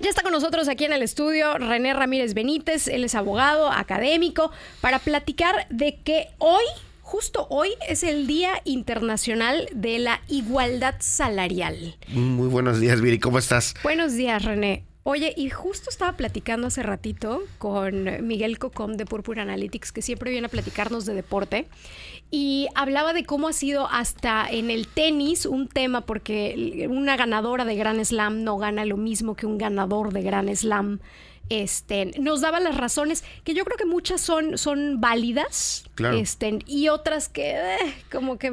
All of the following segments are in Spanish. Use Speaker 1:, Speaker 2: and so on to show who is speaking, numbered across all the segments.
Speaker 1: Ya está con nosotros aquí en el estudio René Ramírez Benítez. Él es abogado, académico, para platicar de que hoy, justo hoy, es el Día Internacional de la Igualdad Salarial.
Speaker 2: Muy buenos días, Viri. ¿Cómo estás?
Speaker 1: Buenos días, René. Oye, y justo estaba platicando hace ratito con Miguel Cocom de Purpura Analytics, que siempre viene a platicarnos de deporte, y hablaba de cómo ha sido hasta en el tenis un tema, porque una ganadora de Grand Slam no gana lo mismo que un ganador de Grand Slam. Nos daba las razones, que yo creo que muchas son válidas,
Speaker 2: claro.
Speaker 1: Y otras que como que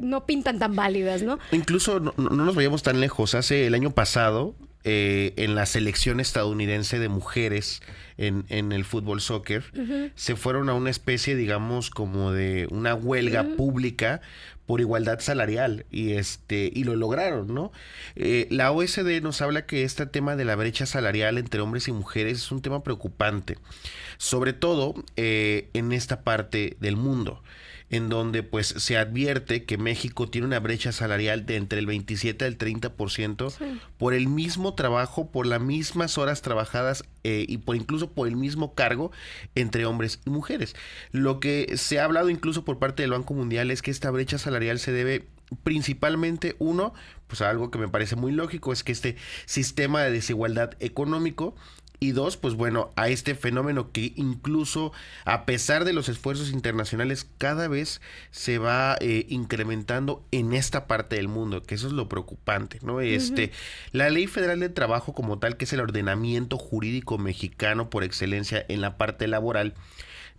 Speaker 1: no pintan tan válidas, ¿no?
Speaker 2: Incluso no nos vayamos tan lejos. El año pasado, en la selección estadounidense de mujeres en el fútbol soccer, se fueron a una especie, digamos, como de una huelga pública por igualdad salarial y lo lograron, ¿no? La OSD nos habla que este tema de la brecha salarial entre hombres y mujeres es un tema preocupante, sobre todo en esta parte del mundo, en donde pues se advierte que México tiene una brecha salarial de entre el 27 al 30% por el mismo trabajo, por las mismas horas trabajadas y incluso por el mismo cargo entre hombres y mujeres. Lo que se ha hablado incluso por parte del Banco Mundial es que esta brecha salarial se debe principalmente, uno, pues a algo que me parece muy lógico, es que este sistema de desigualdad económico, y dos, pues bueno, a este fenómeno que incluso a pesar de los esfuerzos internacionales cada vez se va incrementando en esta parte del mundo, que eso es lo preocupante, ¿no? La Ley Federal del Trabajo como tal, que es el ordenamiento jurídico mexicano por excelencia en la parte laboral,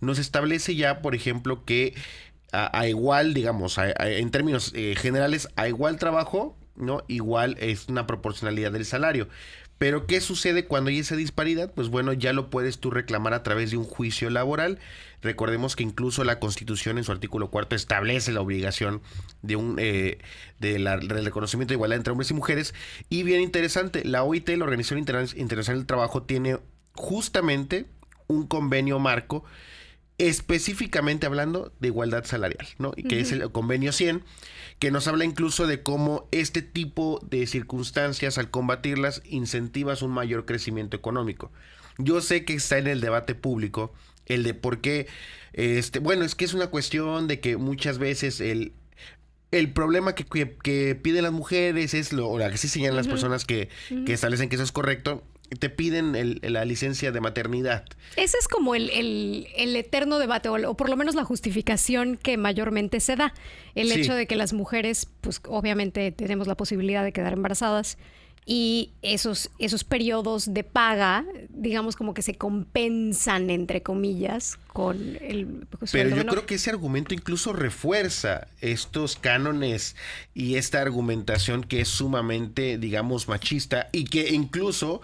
Speaker 2: nos establece ya, por ejemplo, que a igual, digamos, en términos generales, a igual trabajo, ¿no? Igual es una proporcionalidad del salario. Pero ¿qué sucede cuando hay esa disparidad? Pues bueno, ya lo puedes tú reclamar a través de un juicio laboral. Recordemos que incluso la Constitución en su artículo 4 establece la obligación de del reconocimiento de igualdad entre hombres y mujeres. Y bien interesante, la OIT, la Organización Internacional del Trabajo, tiene justamente un convenio marco específicamente hablando de igualdad salarial, ¿no? Y que es el convenio 100, que nos habla incluso de cómo este tipo de circunstancias, al combatirlas, incentivas un mayor crecimiento económico. Yo sé que está en el debate público el de por qué, bueno, es que es una cuestión de que muchas veces el problema que piden las mujeres es o la que sí señalan las personas que establecen que eso es correcto, te piden la licencia de maternidad.
Speaker 1: Ese es como el eterno debate, o por lo menos la justificación que mayormente se da. El hecho de que las mujeres, pues obviamente tenemos la posibilidad de quedar embarazadas y esos periodos de paga, digamos como que se compensan, entre comillas, con el sueldo
Speaker 2: Pero yo
Speaker 1: menor.
Speaker 2: creo que ese argumento incluso refuerza estos cánones y esta argumentación que es sumamente, digamos, machista y que incluso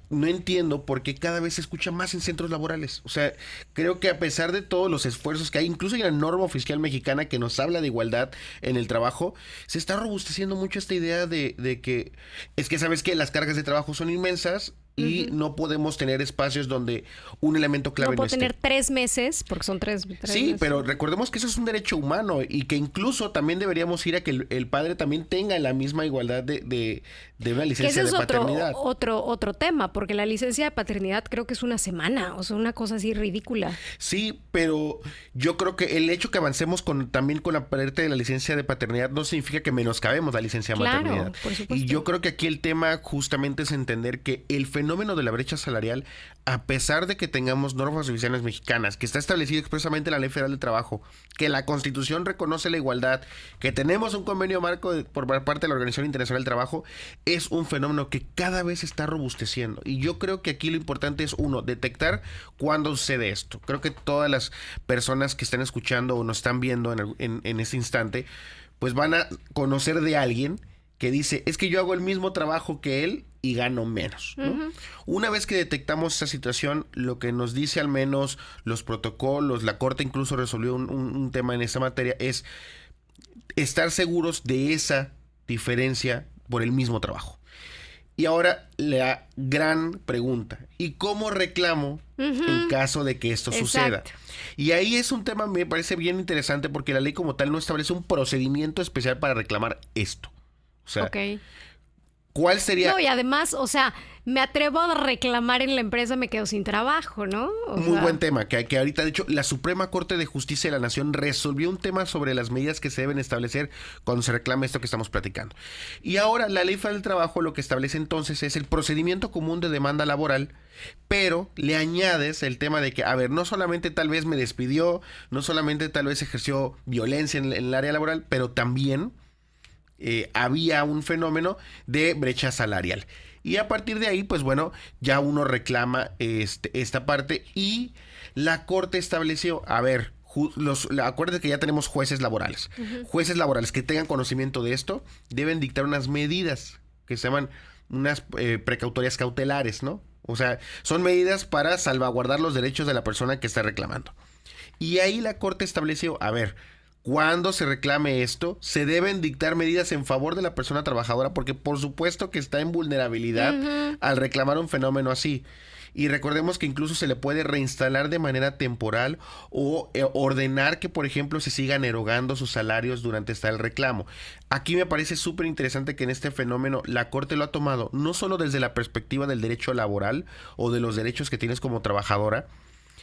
Speaker 2: no entiendo por qué cada vez se escucha más en centros laborales. O sea, creo que a pesar de todos los esfuerzos que hay, incluso hay una norma oficial mexicana que nos habla de igualdad en el trabajo, se está robusteciendo mucho esta idea de que es que, ¿sabes qué? Las cargas de trabajo son inmensas y no podemos tener espacios donde un elemento clave
Speaker 1: no puedo tener
Speaker 2: esté.
Speaker 1: 3 meses, porque son tres
Speaker 2: Sí,
Speaker 1: meses.
Speaker 2: pero recordemos que eso es un derecho humano y que incluso también deberíamos ir a que el padre también tenga la misma igualdad de una licencia de paternidad.
Speaker 1: Otro tema, porque la licencia de paternidad creo que es una semana, o sea, una cosa así ridícula.
Speaker 2: Sí, pero yo creo que el hecho que avancemos también con la parte de la licencia de paternidad no significa que menoscabemos la licencia de maternidad.
Speaker 1: Por supuesto.
Speaker 2: Y yo creo que aquí el tema justamente es entender que el fenómeno de la brecha salarial, a pesar de que tengamos normas oficiales mexicanas, que está establecido expresamente en la Ley Federal del Trabajo, que la Constitución reconoce la igualdad, que tenemos un convenio marco por parte de la Organización Internacional del Trabajo, es un fenómeno que cada vez se está robusteciendo. Y yo creo que aquí lo importante es, uno, detectar cuándo sucede esto. Creo que todas las personas que están escuchando o nos están viendo en este instante, pues van a conocer de alguien que dice, es que yo hago el mismo trabajo que él y gano menos, ¿no? Una vez que detectamos esa situación, lo que nos dice al menos los protocolos, la Corte incluso resolvió un tema en esa materia, es estar seguros de esa diferencia por el mismo trabajo. Y ahora la gran pregunta, ¿y cómo reclamo en caso de que esto suceda? Y ahí es un tema, me parece bien interesante, porque la ley como tal no establece un procedimiento especial para reclamar esto. O sea, ¿Cuál sería?
Speaker 1: No, y además, o sea, me atrevo a reclamar en la empresa, me quedo sin trabajo, ¿no?
Speaker 2: Muy buen tema, que ahorita, de hecho, la Suprema Corte de Justicia de la Nación resolvió un tema sobre las medidas que se deben establecer cuando se reclama esto que estamos platicando. Y ahora la Ley Federal del Trabajo lo que establece entonces es el procedimiento común de demanda laboral, pero le añades el tema de que, a ver, no solamente tal vez me despidió, no solamente tal vez ejerció violencia en el área laboral, pero también había un fenómeno de brecha salarial. Y a partir de ahí, pues bueno, ya uno reclama esta parte y la Corte estableció, a ver, acuérdate que ya tenemos jueces laborales. Jueces laborales que tengan conocimiento de esto deben dictar unas medidas que se llaman unas precautorias cautelares, ¿no? O sea, son medidas para salvaguardar los derechos de la persona que está reclamando. Y ahí la Corte estableció, a ver, cuando se reclame esto, se deben dictar medidas en favor de la persona trabajadora porque por supuesto que está en vulnerabilidad al reclamar un fenómeno así. Y recordemos que incluso se le puede reinstalar de manera temporal o ordenar que, por ejemplo, se sigan erogando sus salarios durante el reclamo. Aquí me parece súper interesante que en este fenómeno la Corte lo ha tomado no solo desde la perspectiva del derecho laboral o de los derechos que tienes como trabajadora,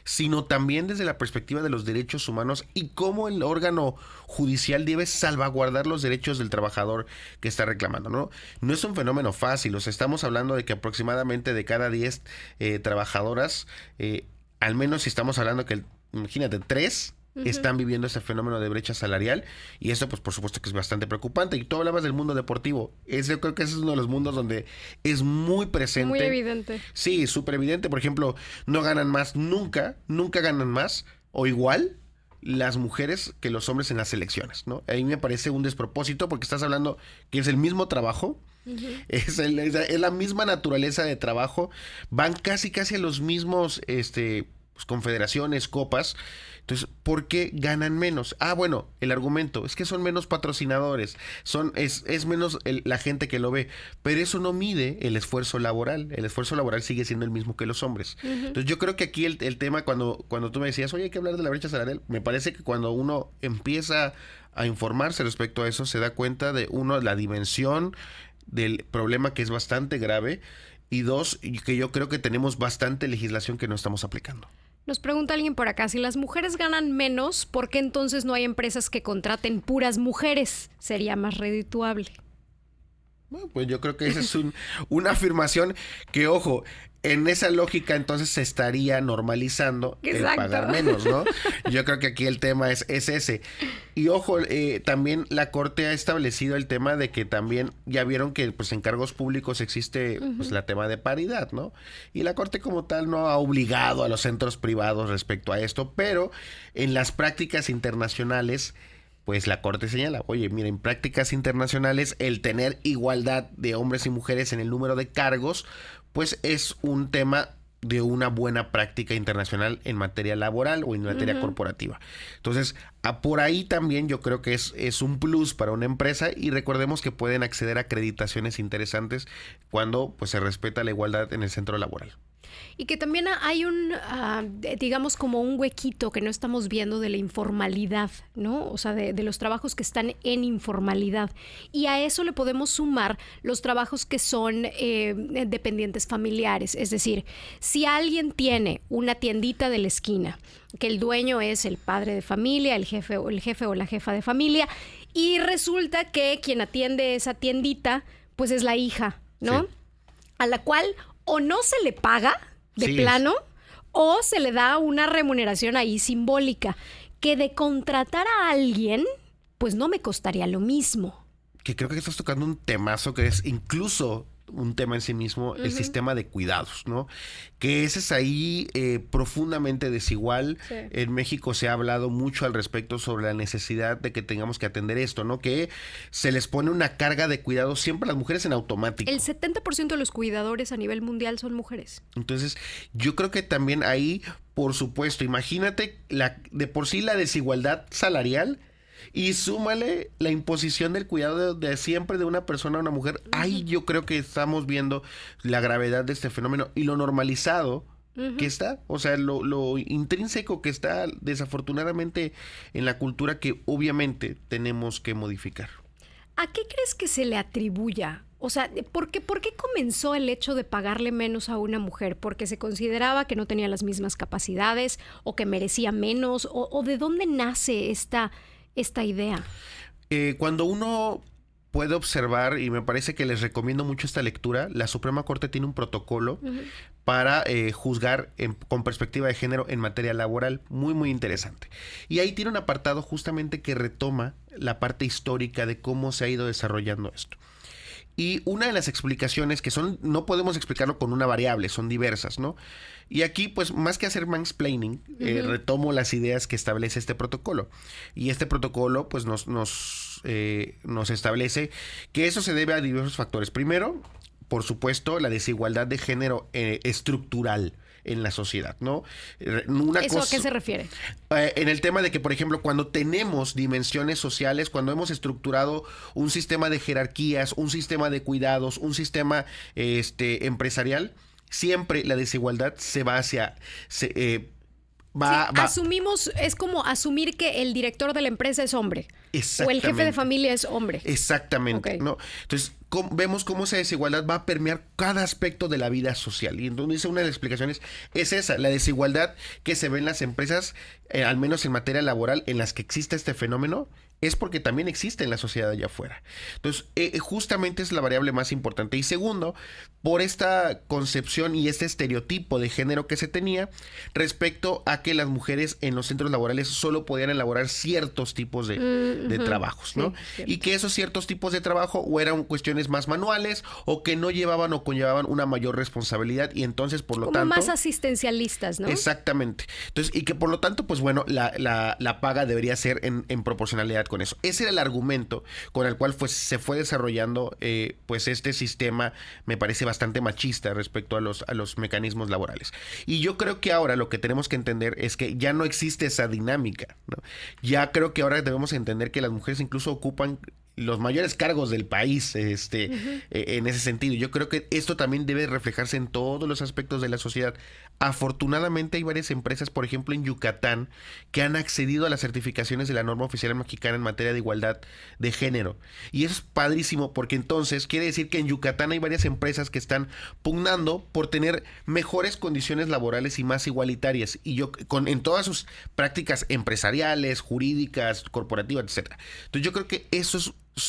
Speaker 2: sino también desde la perspectiva de los derechos humanos y cómo el órgano judicial debe salvaguardar los derechos del trabajador que está reclamando, ¿no? No es un fenómeno fácil, o sea, estamos hablando de que aproximadamente de cada 10 trabajadoras, al menos si estamos hablando que, imagínate, 3 están viviendo ese fenómeno de brecha salarial y eso pues por supuesto que es bastante preocupante. Y tú hablabas del mundo deportivo, yo creo que ese es uno de los mundos donde es muy presente.
Speaker 1: Muy evidente.
Speaker 2: Sí, súper evidente. Por ejemplo, no ganan más nunca ganan más o igual las mujeres que los hombres en las selecciones, ¿no? Ahí me parece un despropósito porque estás hablando que es el mismo trabajo. Es la misma naturaleza de trabajo, van casi a los mismos pues, confederaciones, copas. Entonces, ¿por qué ganan menos? Ah, bueno, el argumento es que son menos patrocinadores, es menos la gente que lo ve, pero eso no mide el esfuerzo laboral. El esfuerzo laboral sigue siendo el mismo que los hombres. Entonces, yo creo que aquí el tema, cuando tú me decías, oye, hay que hablar de la brecha salarial, me parece que cuando uno empieza a informarse respecto a eso, se da cuenta de, uno, la dimensión del problema que es bastante grave, y dos, que yo creo que tenemos bastante legislación que no estamos aplicando.
Speaker 1: Nos pregunta alguien por acá, si las mujeres ganan menos, ¿por qué entonces no hay empresas que contraten puras mujeres? Sería más redituable.
Speaker 2: Bueno, pues yo creo que esa es una afirmación que, ojo, en esa lógica entonces se estaría normalizando el pagar menos, ¿no? Yo creo que aquí el tema es ese. Y ojo, también la Corte ha establecido el tema de que también ya vieron que pues en cargos públicos existe pues la tema de paridad, ¿no? Y la Corte como tal no ha obligado a los centros privados respecto a esto, pero en las prácticas internacionales pues la Corte señala, oye, mira, en prácticas internacionales el tener igualdad de hombres y mujeres en el número de cargos, pues es un tema de una buena práctica internacional en materia laboral o en materia corporativa. Entonces, por ahí también yo creo que es un plus para una empresa y recordemos que pueden acceder a acreditaciones interesantes cuando pues se respeta la igualdad en el centro laboral.
Speaker 1: Y que también hay digamos como un huequito que no estamos viendo de la informalidad, ¿no? O sea, de los trabajos que están en informalidad. Y a eso le podemos sumar los trabajos que son dependientes familiares. Es decir, si alguien tiene una tiendita de la esquina, que el dueño es el padre de familia, el jefe o la jefa de familia, y resulta que quien atiende esa tiendita, pues es la hija, ¿no? Sí. A la cual o no se le paga de plano o se le da una remuneración ahí simbólica, que de contratar a alguien, pues no me costaría lo mismo.
Speaker 2: Que creo que estás tocando un temazo que es incluso un tema en sí mismo, el sistema de cuidados, ¿no? Que ese es ahí profundamente desigual. Sí. En México se ha hablado mucho al respecto sobre la necesidad de que tengamos que atender esto, ¿no? Que se les pone una carga de cuidados siempre a las mujeres en automático.
Speaker 1: El 70% de los cuidadores a nivel mundial son mujeres.
Speaker 2: Entonces, yo creo que también ahí, por supuesto, imagínate de por sí la desigualdad salarial. Y súmale la imposición del cuidado de siempre de una persona a una mujer. Ahí yo creo que estamos viendo la gravedad de este fenómeno y lo normalizado que está. O sea, lo intrínseco que está desafortunadamente en la cultura que obviamente tenemos que modificar.
Speaker 1: ¿A qué crees que se le atribuya O sea, ¿por qué comenzó el hecho de pagarle menos a una mujer? ¿Porque se consideraba que no tenía las mismas capacidades o que merecía menos? ¿O de dónde nace esta idea?
Speaker 2: Cuando uno puede observar, y me parece que les recomiendo mucho esta lectura, la Suprema Corte tiene un protocolo para juzgar con perspectiva de género en materia laboral, muy muy interesante. Y ahí tiene un apartado justamente que retoma la parte histórica de cómo se ha ido desarrollando esto. Y una de las explicaciones que son, no podemos explicarlo con una variable, son diversas, ¿no? Y aquí, pues, más que hacer mansplaining, retomo las ideas que establece este protocolo. Y este protocolo, pues, nos establece que eso se debe a diversos factores. Primero, por supuesto, la desigualdad de género estructural en la sociedad, ¿no?
Speaker 1: ¿Eso a qué se refiere?
Speaker 2: En el tema de que, por ejemplo, cuando tenemos dimensiones sociales, cuando hemos estructurado un sistema de jerarquías, un sistema de cuidados, un sistema empresarial, siempre la desigualdad se va hacia...
Speaker 1: Asumimos, es como asumir que el director de la empresa es hombre. O el jefe de familia es hombre.
Speaker 2: Exactamente,
Speaker 1: okay.
Speaker 2: ¿no? Entonces, vemos cómo esa desigualdad va a permear cada aspecto de la vida social. Y entonces una de las explicaciones es esa, la desigualdad que se ve en las empresas, al menos en materia laboral, en las que existe este fenómeno, es porque también existe en la sociedad allá afuera. Entonces, justamente es la variable más importante. Y segundo, por esta concepción y este estereotipo de género que se tenía respecto a que las mujeres en los centros laborales solo podían elaborar ciertos tipos de trabajos, ¿no? Sí, y que esos ciertos tipos de trabajo o eran cuestiones más manuales o que no llevaban o conllevaban una mayor responsabilidad y entonces, por lo tanto...
Speaker 1: Como más asistencialistas, ¿no?
Speaker 2: Exactamente. Entonces, y que por lo tanto, pues bueno, la paga debería ser en proporcionalidad con eso. Ese era el argumento con el cual se fue desarrollando pues este sistema, me parece bastante machista respecto a los mecanismos laborales. Y yo creo que ahora lo que tenemos que entender es que ya no existe esa dinámica, ¿no? Ya creo que ahora debemos entender que las mujeres incluso ocupan los mayores cargos del país en ese sentido. Yo creo que esto también debe reflejarse en todos los aspectos de la sociedad. Afortunadamente hay varias empresas, por ejemplo en Yucatán, que han accedido a las certificaciones de la norma oficial mexicana en materia de igualdad de género. Y eso es padrísimo porque entonces quiere decir que en Yucatán hay varias empresas que están pugnando por tener mejores condiciones laborales y más igualitarias. Y en todas sus prácticas empresariales, jurídicas, corporativas, etcétera. Entonces yo creo que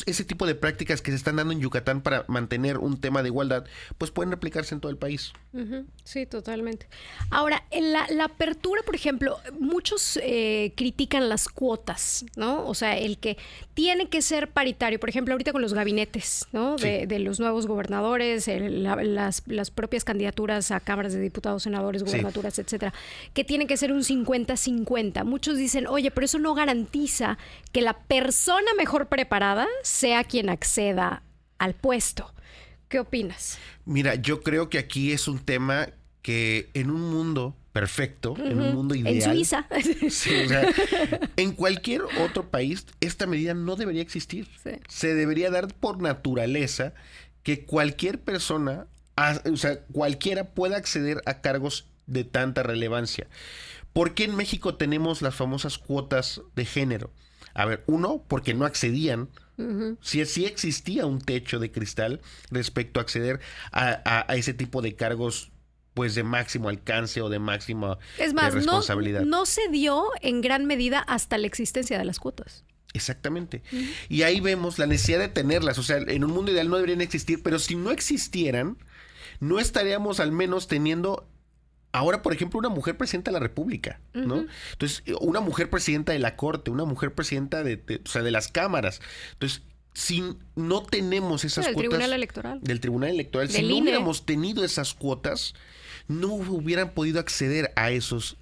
Speaker 2: ese tipo de prácticas que se están dando en Yucatán para mantener un tema de igualdad, pues pueden replicarse en todo el país.
Speaker 1: Sí, totalmente. Ahora, en la apertura, por ejemplo, muchos critican las cuotas, ¿no? O sea, el que tiene que ser paritario, por ejemplo, ahorita con los gabinetes, ¿no?
Speaker 2: Sí.
Speaker 1: De los nuevos gobernadores, las propias candidaturas a cámaras de diputados, senadores, gubernaturas, etcétera, que tiene que ser un 50-50. Muchos dicen, oye, pero eso no garantiza que la persona mejor preparada sea quien acceda al puesto. ¿Qué opinas?
Speaker 2: Mira, yo creo que aquí es un tema que en un mundo perfecto, en un mundo ideal...
Speaker 1: En Suiza.
Speaker 2: Sí, o sea, en cualquier otro país esta medida no debería existir.
Speaker 1: Sí.
Speaker 2: Se debería dar por naturaleza que cualquier persona, o sea, cualquiera pueda acceder a cargos de tanta relevancia. ¿Por qué en México tenemos las famosas cuotas de género? A ver, uno, porque no accedían. Sí existía un techo de cristal respecto a acceder a ese tipo de cargos pues de máximo alcance o de máxima responsabilidad.
Speaker 1: No se dio en gran medida hasta la existencia de las cuotas.
Speaker 2: Exactamente. Y ahí vemos la necesidad de tenerlas. O sea, en un mundo ideal no deberían existir, pero si no existieran, no estaríamos al menos teniendo... Ahora, por ejemplo, una mujer presidenta de la República, ¿no? Entonces, una mujer presidenta de la Corte, una mujer presidenta de las cámaras. Entonces, si no tenemos esas cuotas... Del Tribunal Electoral. Si no hubiéramos tenido esas cuotas, no hubieran podido acceder a esos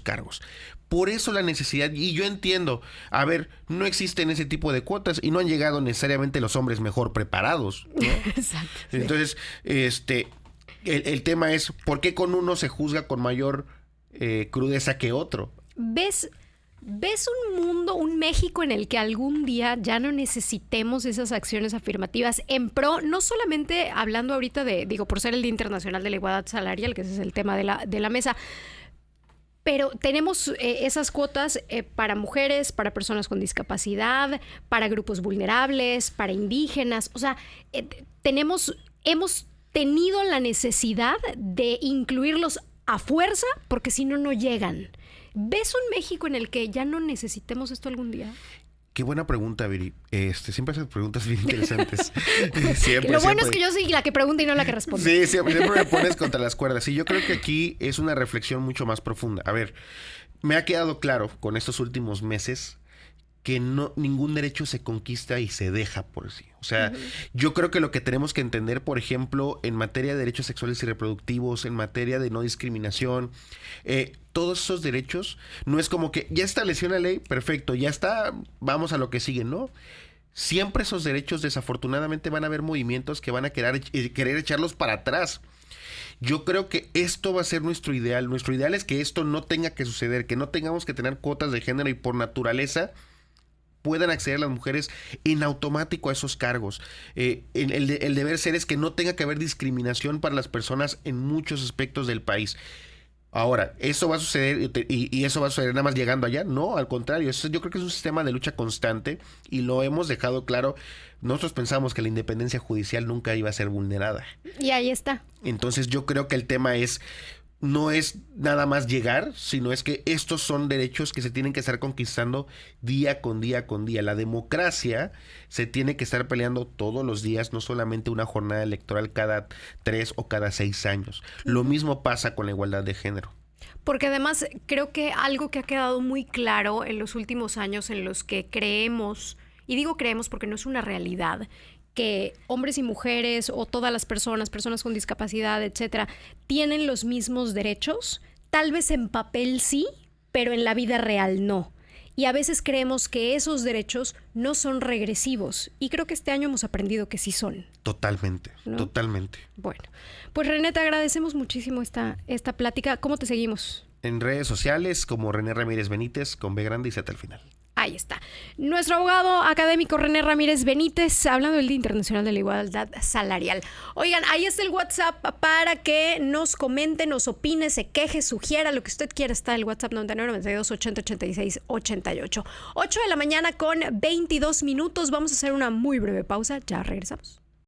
Speaker 2: cargos. Por eso la necesidad, y yo entiendo, a ver, no existen ese tipo de cuotas y no han llegado necesariamente los hombres mejor preparados, ¿no?
Speaker 1: Exacto.
Speaker 2: Entonces, el tema es, ¿por qué con uno se juzga con mayor crudeza que otro?
Speaker 1: ¿Ves un mundo, un México en el que algún día ya no necesitemos esas acciones afirmativas en pro, no solamente hablando ahorita por ser el Día Internacional de la Igualdad Salarial, que ese es el tema de la mesa, pero tenemos esas cuotas para mujeres, para personas con discapacidad, para grupos vulnerables, para indígenas, o sea... hemos tenido la necesidad de incluirlos a fuerza porque si no, no llegan. ¿Ves un México en el que ya no necesitemos esto algún día?
Speaker 2: Qué buena pregunta, Viri. Siempre haces preguntas bien interesantes. Siempre,
Speaker 1: Lo bueno
Speaker 2: siempre.
Speaker 1: es que yo soy la que pregunta y no la que responde.
Speaker 2: Sí, siempre me pones contra las cuerdas. Y yo creo que aquí es una reflexión mucho más profunda. A ver, me ha quedado claro con estos últimos meses que ningún derecho se conquista y se deja por sí. O sea, yo creo que lo que tenemos que entender, por ejemplo, en materia de derechos sexuales y reproductivos, en materia de no discriminación, todos esos derechos, no es como que ya estableció la ley, perfecto, ya está, vamos a lo que sigue, ¿no? Siempre esos derechos, desafortunadamente, van a haber movimientos que van a querer echarlos para atrás. Yo creo que esto va a ser nuestro ideal. Nuestro ideal es que esto no tenga que suceder, que no tengamos que tener cuotas de género y por naturaleza puedan acceder las mujeres en automático a esos cargos. El deber ser es que no tenga que haber discriminación para las personas en muchos aspectos del país. Ahora, ¿eso va a suceder y eso va a suceder nada más llegando allá? No, al contrario, yo creo que es un sistema de lucha constante y lo hemos dejado claro. Nosotros pensamos que la independencia judicial nunca iba a ser vulnerada.
Speaker 1: Y ahí está.
Speaker 2: Entonces yo creo que el tema no es nada más llegar, sino es que estos son derechos que se tienen que estar conquistando día con día con día. La democracia se tiene que estar peleando todos los días, no solamente una jornada electoral cada 3 o cada 6 años. Lo mismo pasa con la igualdad de género.
Speaker 1: Porque además creo que algo que ha quedado muy claro en los últimos años en los que creemos, y digo creemos porque no es una realidad, que hombres y mujeres o todas las personas con discapacidad, etcétera, tienen los mismos derechos, tal vez en papel sí, pero en la vida real no. Y a veces creemos que esos derechos no son regresivos. Y creo que este año hemos aprendido que sí son.
Speaker 2: Totalmente, ¿no? Totalmente.
Speaker 1: Bueno, pues René, te agradecemos muchísimo esta plática. ¿Cómo te seguimos?
Speaker 2: En redes sociales como René Ramírez Benítez con B grande y Z al final.
Speaker 1: Ahí está. Nuestro abogado académico René Ramírez Benítez, hablando del Día Internacional de la Igualdad Salarial. Oigan, ahí está el WhatsApp para que nos comente, nos opine, se queje, sugiera lo que usted quiera. Está el WhatsApp 9992808688. 8 de la mañana con 22 minutos. Vamos a hacer una muy breve pausa. Ya regresamos.